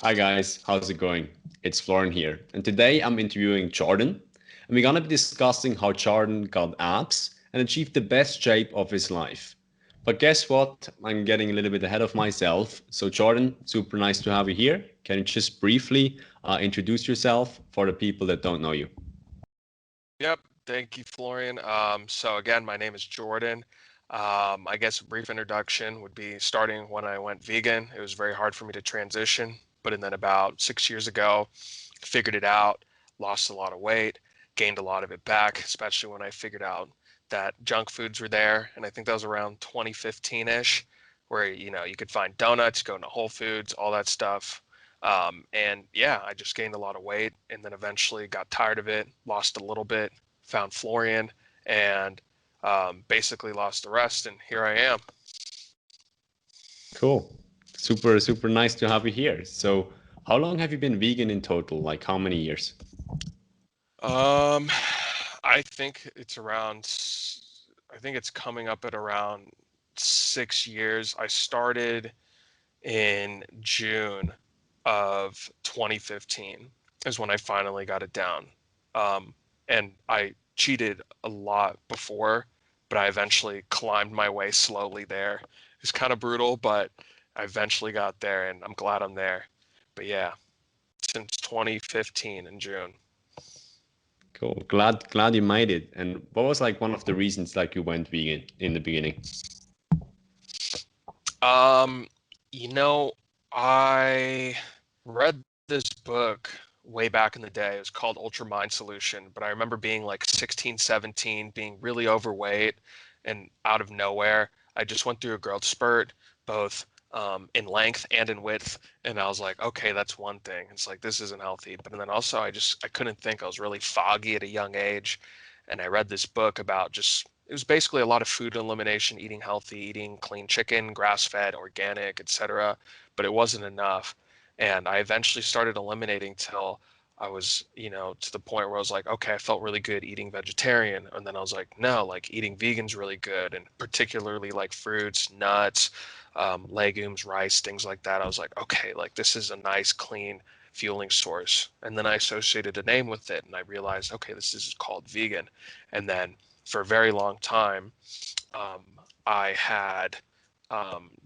Hi guys, how's it going? It's Florian here, and today I'm interviewing Jordan, and we're gonna be discussing how Jordan got abs and achieved the best shape of his life. But guess what? I'm getting a little bit ahead of myself. So Jordan, super nice to have you here. Can you just briefly introduce yourself for the people that don't know you? Yep, thank you, Florian. So again, my name is Jordan. I guess a brief introduction would be starting when I went vegan. It was very hard for me to transition, but then about 6 years ago, figured it out, lost a lot of weight, gained a lot of it back, especially when I figured out that junk foods were there. And I think that was around 2015-ish, where you could find donuts, go into Whole Foods, all that stuff. And yeah, I just gained a lot of weight and then eventually got tired of it, lost a little bit, found Florian, and basically lost the rest. And here I am. Cool. Super nice to have you here. So, how long have you been vegan in total? Like how many years? Um, I think I think it's coming up at around 6 years. I started in June of 2015 is when I finally got it down. And I cheated a lot before, but I eventually climbed my way slowly there. It's kind of brutal, but I eventually got there and I'm glad I'm there. But yeah, since 2015 in June. Cool. Glad you made it. And what was like one of the reasons like you went vegan in the beginning? Um, you know, I read this book way back in the day. It was called Ultra Mind Solution, but I remember being like 16, 17, being really overweight and out of nowhere. I just went through a growth spurt, both in length and in width. And I was like, okay, that's one thing. It's like, this isn't healthy. But then also I couldn't think. I was really foggy at a young age. And I read this book about just it was basically a lot of food elimination, eating healthy, eating clean chicken, grass-fed, organic, etc. But it wasn't enough. And I eventually started eliminating till I was, to the point where I was like, okay, I felt really good eating vegetarian. And then I was like, no, like eating vegan's really good. And particularly like fruits, nuts, legumes, rice, things like that. I was like, okay, like this is a nice, clean fueling source. And then I associated a name with it and I realized, okay, this is called vegan. And then for a very long time, um, I had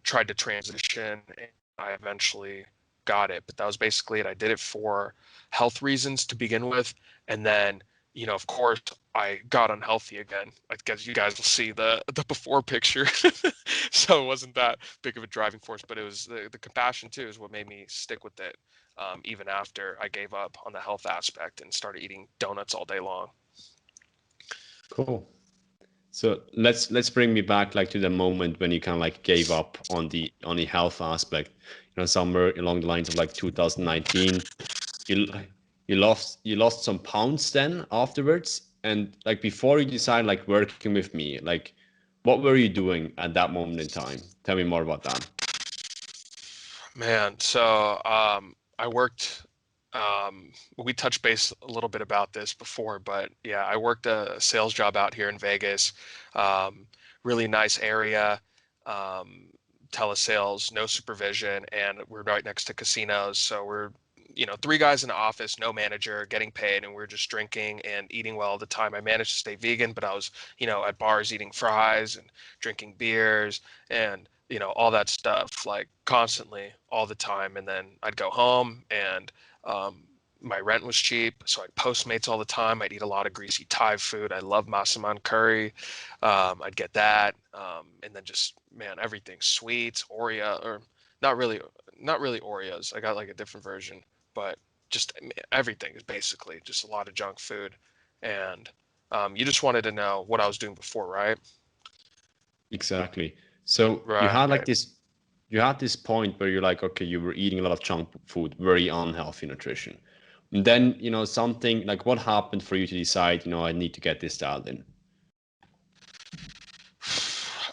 tried to transition and I eventually got it. But that was basically it. I did it for health reasons to begin with. And then, of course, I got unhealthy again. I guess you guys will see the before picture. So it wasn't that big of a driving force, but it was the compassion too is what made me stick with it. Even after I gave up on the health aspect and started eating donuts all day long. Cool. So let's bring me back like to the moment when you kind of like gave up on the health aspect. Somewhere along the lines of like 2019, you you lost some pounds then afterwards, and like before you decided like working with me, like what were you doing at that moment in time? Tell me more about that. Man, so I worked. We touched base a little bit about this before, but yeah, I worked a sales job out here in Vegas. Um, Really nice area, um, telesales, no supervision, and we're right next to casinos. So we're, three guys in the office, no manager, getting paid, and we're just drinking and eating well all the time. I managed to stay vegan, but I was, at bars eating fries and drinking beers and all that stuff like constantly all the time. And then I'd go home and um, my rent was cheap, so I'd Postmates all the time. I'd eat a lot of greasy Thai food. I love masaman curry. I'd get that, and then just man, everything sweets, Oreo, or not really, not really Oreos. I got like a different version, but just everything is basically just a lot of junk food. And you just wanted to know what I was doing before, right? Exactly. So Right. you had this point where you're like, okay, you were eating a lot of junk food, very unhealthy nutrition. And then, something like what happened for you to decide, I need to get this dialed in?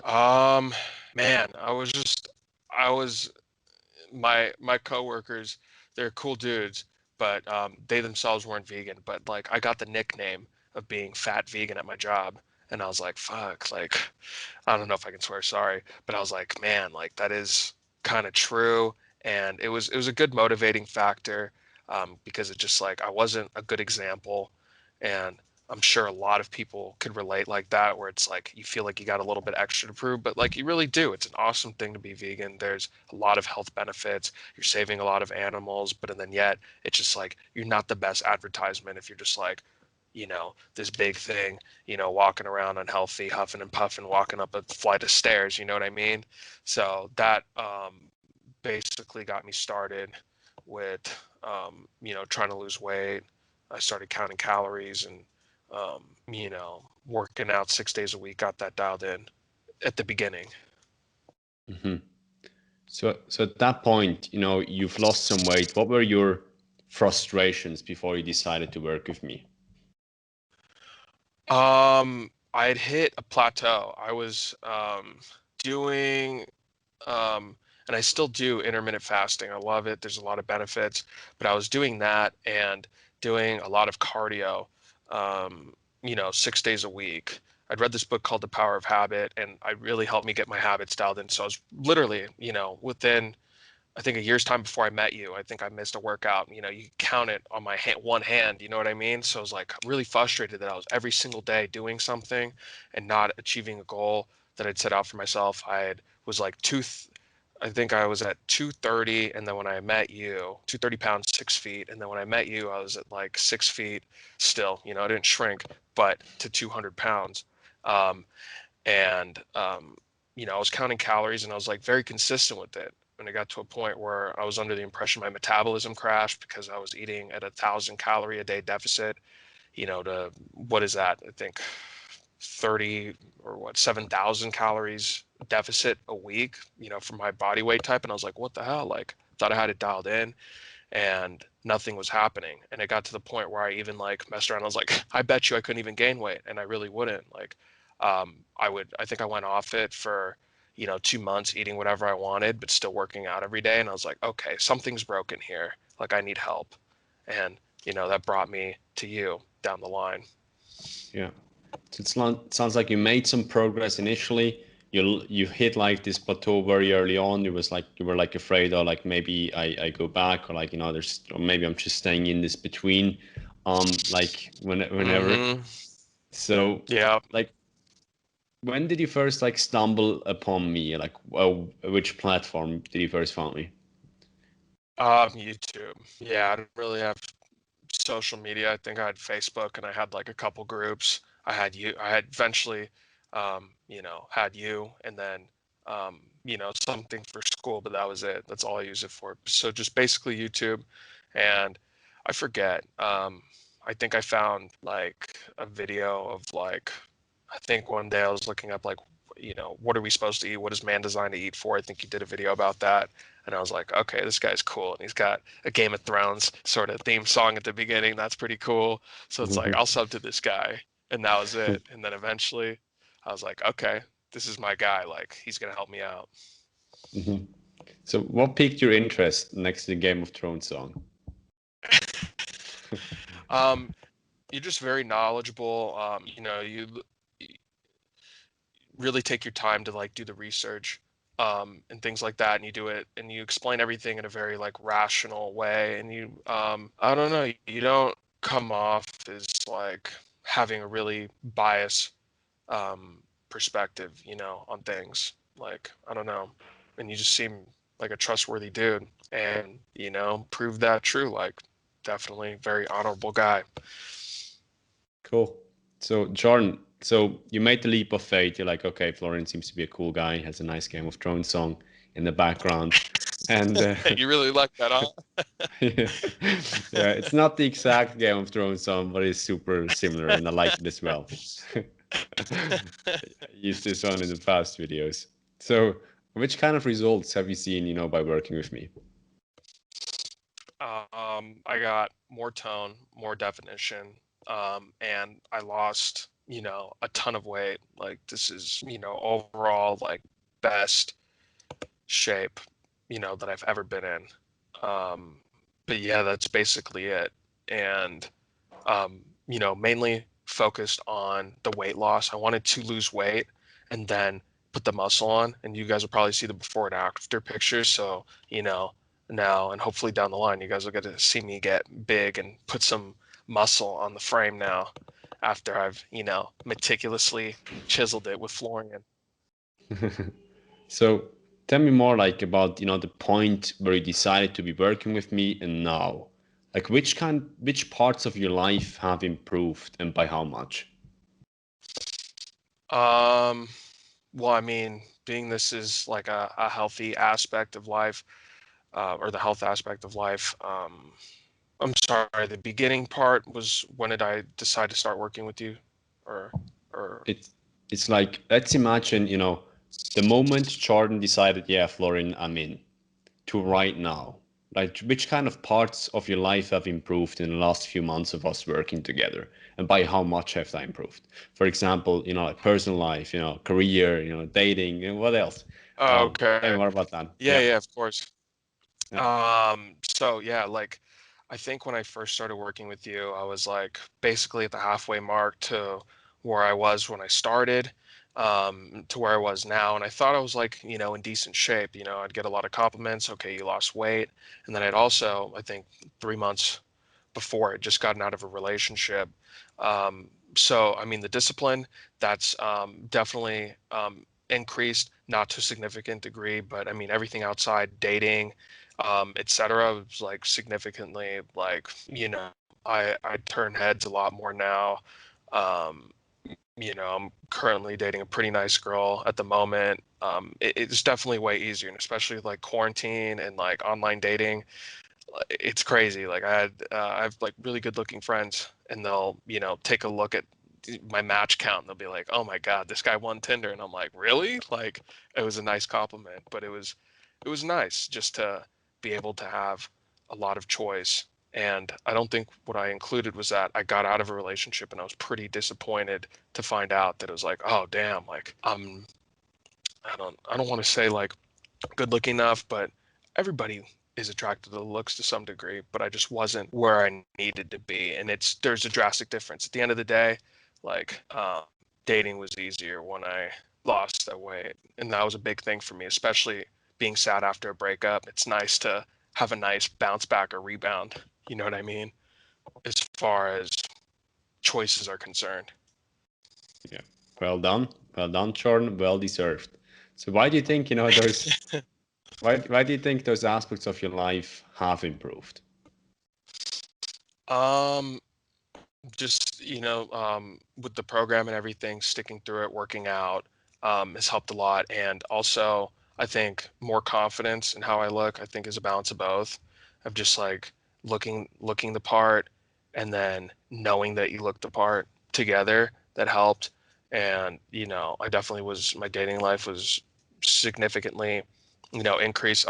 Um, Man, I was my coworkers, they're cool dudes, but they themselves weren't vegan. But like, I got the nickname of being fat vegan at my job, and I was like, fuck, like, I don't know if I can swear sorry, but I was like, man, like that is kind of true. And it was a good motivating factor, because it just like I wasn't a good example, and I'm sure a lot of people could relate like that, where it's like you feel like you got a little bit extra to prove, but like you really do. It's an awesome thing to be vegan. There's a lot of health benefits. You're saving a lot of animals, but then yet it's just like you're not the best advertisement if you're just like, this big thing, walking around unhealthy, huffing and puffing, walking up a flight of stairs. You know what I mean? So that basically got me started with, trying to lose weight. I started counting calories and, working out 6 days a week, got that dialed in at the beginning. Hmm. So at that point, you've lost some weight. What were your frustrations before you decided to work with me? I had hit a plateau. I was doing, and I still do intermittent fasting. I love it. There's a lot of benefits, but I was doing that and doing a lot of cardio, 6 days a week. I'd read this book called The Power of Habit, and it really helped me get my habits dialed in. So I was literally, within, I think, a year's time before I met you, I think I missed a workout. You count it on my one hand, you know what I mean? So I was like really frustrated that I was every single day doing something and not achieving a goal that I'd set out for myself. Was like I think I was at 230, and then when I met you, 230 pounds, 6 feet, and then when I met you, I was at like 6 feet still. I didn't shrink, but to 200 pounds. Um, and I was counting calories, and I was like very consistent with it. And it got to a point where I was under the impression my metabolism crashed because I was eating at 1,000 calorie a day deficit. To what is that? I think 30 or 7,000 calories deficit a week. For my body weight type, and I was like, what the hell? Like, thought I had it dialed in, and nothing was happening. And it got to the point where I even like messed around. I was like, I bet you I couldn't even gain weight, and I really wouldn't. Like, I think I went off it for 2 months, eating whatever I wanted but still working out every day, and I was like, okay, something's broken here. Like, I need help. And that brought me to you down the line. Yeah. So it sounds like you made some progress initially. You hit like this plateau very early on. You were like afraid, or like maybe I go back, or like or maybe I'm just staying in this between, like whenever. Mm-hmm. So Yeah. like, when did you first like stumble upon me? Like, which platform did you first find me? YouTube. Yeah, I didn't really have social media. I think I had Facebook, and I had like a couple groups. I had eventually, had you, and then, something for school, but that was it. That's all I use it for. So just basically YouTube. And I forget. I think I found like a video of like, I think one day I was looking up like, what are we supposed to eat? What is man designed to eat for? I think you did a video about that. And I was like, okay, this guy's cool. And he's got a Game of Thrones sort of theme song at the beginning. That's pretty cool. So it's like, I'll sub to this guy. And that was it. And then eventually I was like, okay, this is my guy. Like, he's going to help me out. Mhm. So what piqued your interest next to the Game of Thrones song? um, you're just very knowledgeable. You really take your time to like do the research, and things like that, and you do it and you explain everything in a very like rational way, and I don't know, you don't come off as like having a really biased perspective, on things. Like, I don't know, and you just seem like a trustworthy dude, and prove that true. Like, definitely very honorable guy. Cool. So Jordan, so you made the leap of faith. You're like, okay, Florian seems to be a cool guy. He has a nice Game of Thrones song in the background, and You really like that, huh? yeah, yeah, it's not the exact Game of Thrones song, but it's super similar, and I like it as well. I used this one in the past videos. So, which kind of results have you seen, by working with me? I got more tone, more definition, and I lost, a ton of weight. Like, this is, overall like best shape, that I've ever been in. Um, but yeah, that's basically it. And, mainly focused on the weight loss. I wanted to lose weight and then put the muscle on, and you guys will probably see the before and after pictures. So, now, and hopefully down the line, you guys will get to see me get big and put some muscle on the frame now after I've, meticulously chiseled it with Florian. So tell me more like about, the point where you decided to be working with me and now. Like which parts of your life have improved and by how much? Um, well, I mean, being this is like a healthy aspect of life, or the health aspect of life. I'm sorry, the beginning part was when did I decide to start working with you? Or, or, It's it's like let's imagine, the moment Jordan decided, yeah, Florian, I'm in, to right now. Like which kind of parts of your life have improved in the last few months of us working together? And by how much have they improved? For example, like personal life, career, dating, what else? Tell me okay. more about that. Yeah, Yeah. yeah, of course. Yeah. So yeah, like I think when I first started working with you, I was like basically at the halfway mark to where I was when I started, to where I was now. And I thought I was like, in decent shape. I'd get a lot of compliments. Okay, you lost weight. And then I'd also, I think 3 months before, I'd just gotten out of a relationship. So, I mean, the discipline, that's definitely increased, not to a significant degree, but I mean, everything outside dating, etc. was like significantly like, I turn heads a lot more now. Um, I'm currently dating a pretty nice girl at the moment. It's definitely way easier, and especially like quarantine and like online dating, it's crazy. Like I have like really good looking friends, and they'll take a look at my match count, and they'll be like, "Oh my God, this guy won Tinder," and I'm like, "Really?" Like it was a nice compliment, but it was nice just to be able to have a lot of choice. And I don't think what I included was that I got out of a relationship and I was pretty disappointed to find out that it was like, oh damn, like I don't want to say like good looking enough, but everybody is attracted to the looks to some degree, but I just wasn't where I needed to be. And there's a drastic difference. At the end of the day, like dating was easier when I lost that weight. And that was a big thing for me, especially being sad after a breakup. It's nice to have a nice bounce back or rebound. You know what I mean? As far as choices are concerned. Yeah. Well done. Well done, Jordan. Well deserved. So why do you think, those why do you think those aspects of your life have improved? Um, just with the program and everything, sticking through it, working out, has helped a lot. And also I think more confidence in how I look, I think, is a balance of both, of just like looking the part, and then knowing that you look the part together. That helped. And I definitely was, my dating life was significantly increased.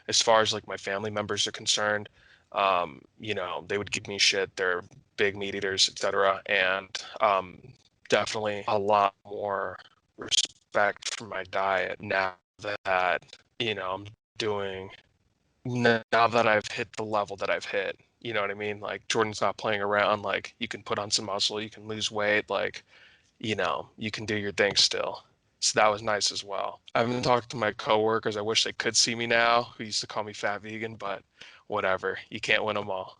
As far as like my family members are concerned, they would give me shit. They're big meat eaters, etc. And definitely a lot more respect for my diet now that I'm doing, now that I've hit the level that I've hit. You know what I mean? Like Jordan's not playing around. Like you can put on some muscle, you can lose weight, like you can do your thing still. So that was nice as well. I haven't talked to my coworkers. I wish they could see me now, who used to call me fat vegan, but whatever. You can't win them all.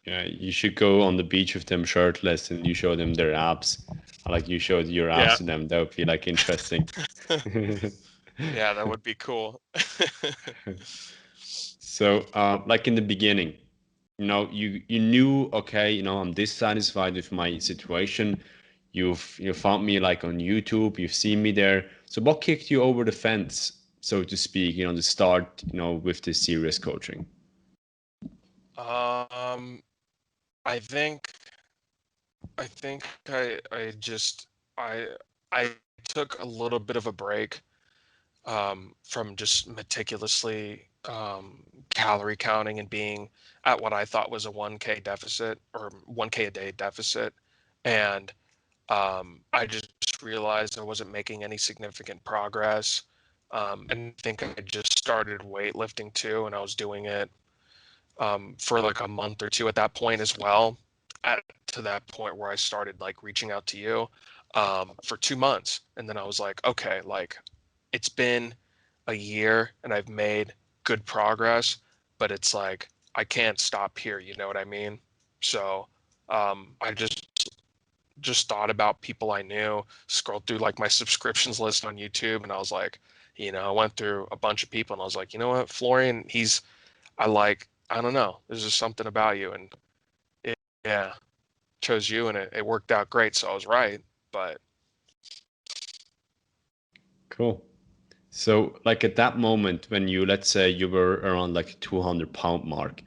Yeah, you should go on the beach with them shirtless and you show them their abs. Like you showed your Yeah. abs to them. That would be like interesting. Yeah, that would be cool. So, like in the beginning, you knew, okay, I'm dissatisfied with my situation. You found me like on YouTube. You've seen me there. So, what kicked you over the fence, so to speak? To start, with this serious coaching. Um, I think I just I took a little bit of a break from just meticulously calorie counting and being at what I thought was a 1K deficit, or 1K a day deficit. And I just realized I wasn't making any significant progress. And I think I just started weightlifting too, and I was doing it for like a month or two at that point as well. To that point where I started like reaching out to you for 2 months, and then I was like, okay, like it's been a year, and I've made good progress, but it's like I can't stop here, you know what I mean? So I just thought about people I knew, scrolled through like my subscriptions list on YouTube, and I was like, I went through a bunch of people, and I was like, you know what, Florian, I don't know, there's just something about you, and it, yeah, chose you, and it worked out great, so I was right, but Cool. So like at that moment when you, let's say you were around like 200-pound mark,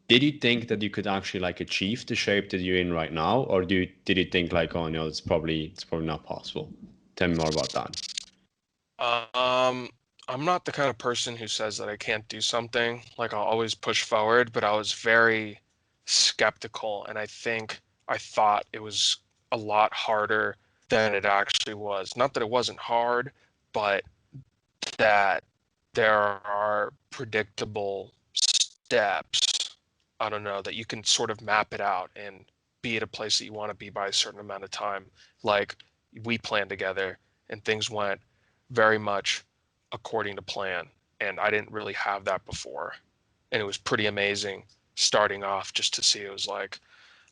did you think that you could actually like achieve the shape that you're in right now? Or did you think like, oh no, it's probably not possible? Tell me more about that. Um, I'm not the kind of person who says that I can't do something. Like I'll always push forward, but I was very skeptical, and I thought it was a lot harder than it actually was. Not that it wasn't hard, but that there are predictable steps. I don't know, that you can sort of map it out and be at a place that you want to be by a certain amount of time. Like we planned together and things went very much according to plan. And I didn't really have that before. And it was pretty amazing starting off just to see it was like,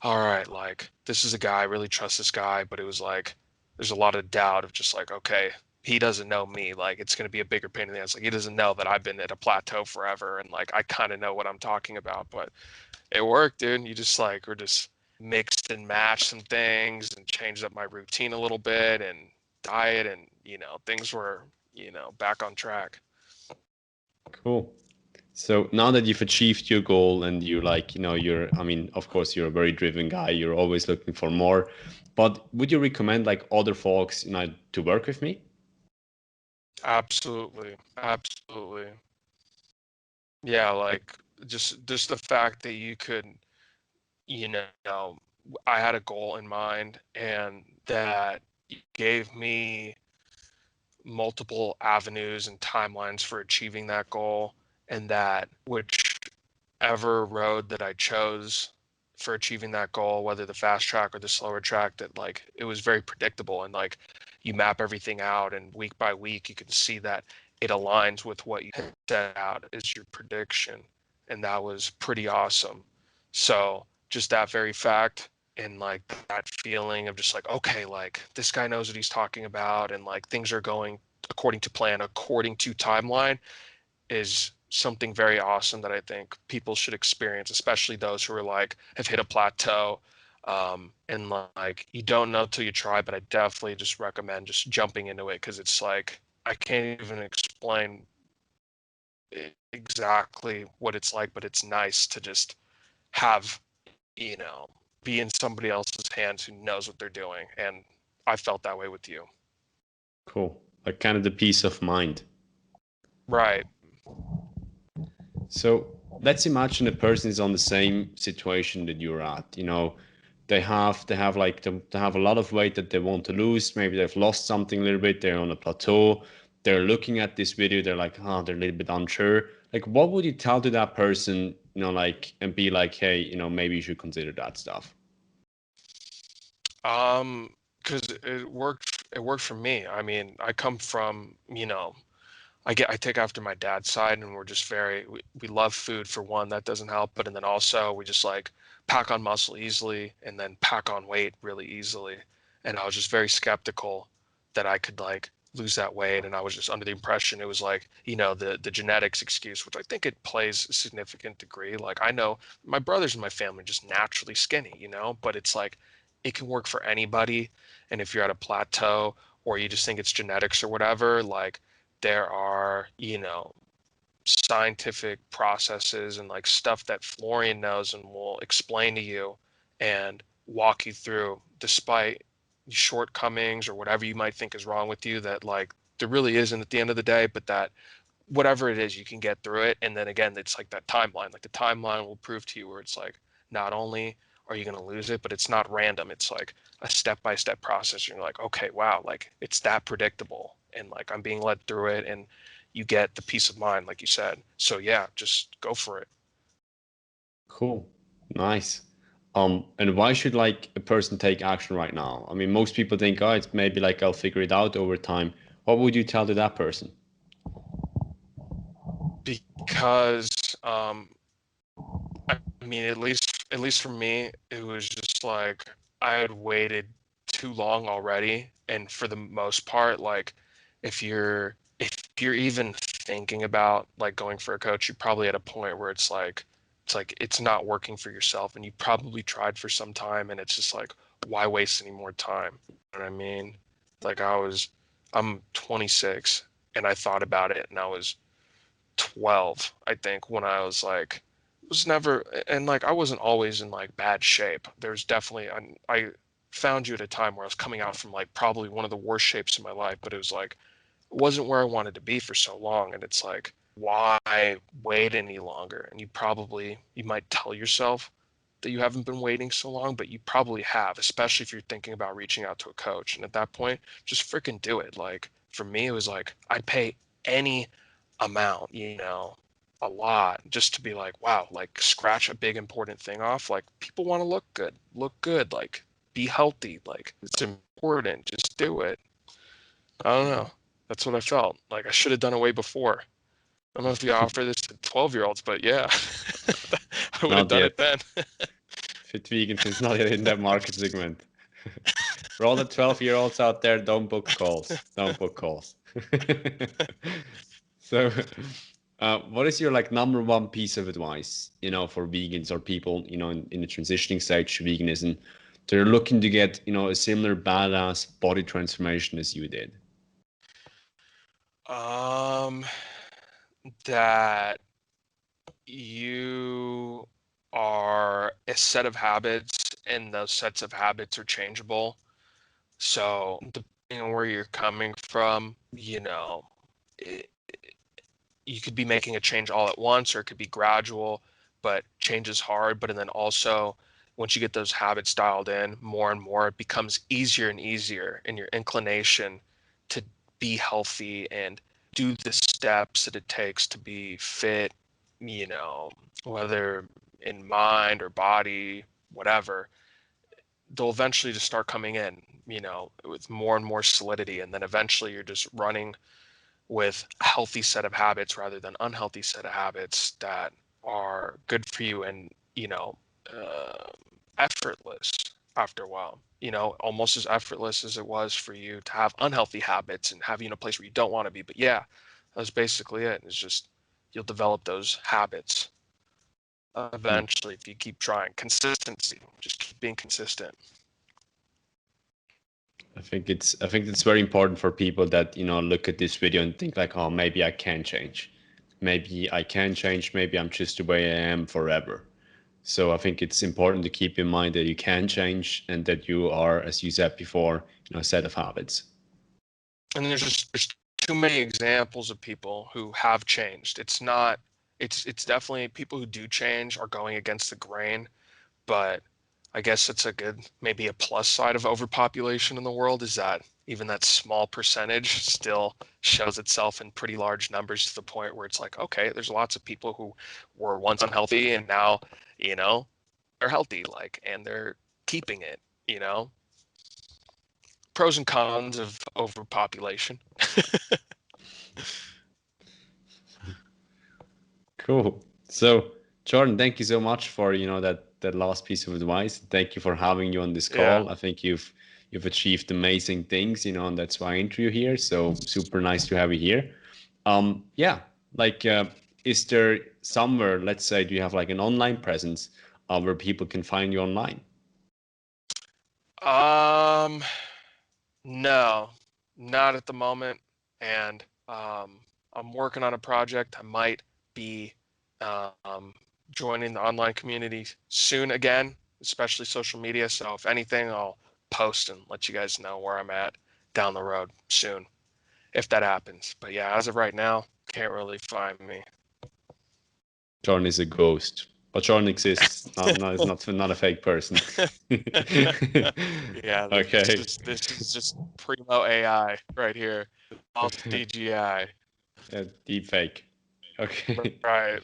all right, like this is a guy, I really trust this guy, but it was like there's a lot of doubt of just like, okay, he doesn't know me. Like it's gonna be a bigger pain in the ass. Like he doesn't know that I've been at a plateau forever and like I kind of know what I'm talking about. But it worked, dude. You just like we're just mixed and matched some things and changed up my routine a little bit and diet and things were back on track. Cool. So now that you've achieved your goal and you like, I mean, of course, you're a very driven guy. You're always looking for more. But would you recommend like other folks, to work with me? Absolutely, absolutely. Yeah, like just the fact that you could, you know, I had a goal in mind and that gave me multiple avenues and timelines for achieving that goal, and that whichever road that I chose for achieving that goal, whether the fast track or the slower track, that like it was very predictable and like you map everything out and week by week you can see that it aligns with what you had set out as your prediction, and that was pretty awesome. So just that very fact and like that feeling of just like, okay, like this guy knows what he's talking about and like things are going according to plan, according to timeline, is something very awesome that I think people should experience, especially those who are like have hit a plateau. And like you don't know till you try, but I definitely just recommend just jumping into it because it's like I can't even explain exactly what it's like, but it's nice to just have, you know, be in somebody else's hands who knows what they're doing. And I felt that way with you. Cool. Like kind of the peace of mind. Right. So let's imagine a person is on the same situation that you're at. They have a lot of weight that they want to lose. Maybe they've lost something a little bit. They're on a plateau. They're looking at this video. They're like, oh, they're a little bit unsure. Like, what would you tell to that person, like, and be like, hey, maybe you should consider that stuff. Because it worked for me. I mean, I come from, I take after my dad's side, and we're just we love food for one, that doesn't help, but and then also we just like pack on muscle easily and then pack on weight really easily. And I was just very skeptical that I could like lose that weight, and I was just under the impression it was like, the genetics excuse, which I think it plays a significant degree. Like I know my brothers in my family are just naturally skinny, but it's like it can work for anybody. And if you're at a plateau or you just think it's genetics or whatever, like there are, scientific processes and like stuff that Florian knows and will explain to you and walk you through despite shortcomings or whatever you might think is wrong with you, that like there really isn't at the end of the day, but that whatever it is, you can get through it. And then again, it's like that timeline, like the timeline will prove to you where it's like, not only are you going to lose it, but it's not random. It's like a step-by-step process. You're like, okay, wow, like it's that predictable. And like, I'm being led through it, and you get the peace of mind, like you said. So yeah, just go for it. Cool. Nice. And why should like a person take action right now? I mean, most people think, oh, it's maybe like I'll figure it out over time. What would you tell to that person? because I mean, at least for me, it was just like I had waited too long already, and for the most part, like if you're even thinking about like going for a coach, you're probably at a point where it's not working for yourself, and you probably tried for some time, and it's just like, why waste any more time? You know what I mean? Like I'm 26, and I thought about it, and I was 12, I think, when I was like, was never, and like I wasn't always in like bad shape. There's definitely, I found you at a time where I was coming out from like probably one of the worst shapes in my life, but it was like, it wasn't where I wanted to be for so long. And it's like, why wait any longer? And you might tell yourself that you haven't been waiting so long, but you probably have, especially if you're thinking about reaching out to a coach. And at that point, just freaking do it. Like for me, it was like, I'd pay any amount, a lot, just to be like, wow, like scratch a big important thing off. Like people want to look good, like be healthy. Like it's important. Just do it. I don't know. That's what I felt. Like I should have done it way before. I don't know if you offer this to 12-year-olds, but yeah, I would have Not done yet. it then. Fit vegans is not yet in that market segment. For all the 12-year-olds out there, don't book calls. Don't book calls. So, what is your like number one piece of advice, for vegans or people, in the transitioning stage to veganism, they're looking to get, a similar badass body transformation as you did? Um, that you are a set of habits, and those sets of habits are changeable. So depending on where you're coming from, it, you could be making a change all at once, or it could be gradual, but change is hard. But and then also, once you get those habits dialed in more and more, it becomes easier and easier in your inclination to be healthy and do the steps that it takes to be fit, whether in mind or body, whatever. They'll eventually just start coming in, with more and more solidity. And then eventually you're just running with a healthy set of habits rather than unhealthy set of habits that are good for you, and uh, effortless after a while, almost as effortless as it was for you to have unhealthy habits and have you in a place where you don't want to be. But yeah, that's basically it. It's just you'll develop those habits Hmm. eventually if you keep trying. Consistency, just keep being consistent. I think it's very important for people that, look at this video and think like, oh, maybe I can change. Maybe I can change. Maybe I'm just the way I am forever. So I think it's important to keep in mind that you can change and that you are, as you said before, a set of habits. And there's too many examples of people who have changed. It's definitely people who do change are going against the grain, but I guess it's maybe a plus side of overpopulation in the world is that even that small percentage still shows itself in pretty large numbers, to the point where it's like, okay, there's lots of people who were once unhealthy and now, they're healthy, like, and they're keeping it, pros and cons of overpopulation. Cool. So, Jordan, thank you so much for, that last piece of advice. Thank you for having you on this Yeah. call. I think you've achieved amazing things, and that's why I interview here. So super nice to have you here. Yeah, like, is there somewhere, let's say, do you have like an online presence where people can find you online? Um, no, not at the moment. And I'm working on a project. I might be um, joining the online community soon again, especially social media. So if anything, I'll post and let you guys know where I'm at down the road soon, if that happens. But yeah, as of right now, can't really find me. Jordan is a ghost, but Jordan exists. Not is not a fake person. Yeah, Okay. this is just primo AI right here. All DGI. Yeah, deep fake. Okay. Right.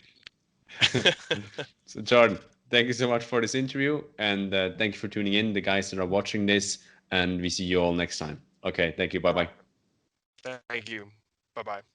So Jordan, thank you so much for this interview, and thank you for tuning in, the guys that are watching this, and we see you all next time. Okay, thank you. Bye bye. Thank you. Bye bye.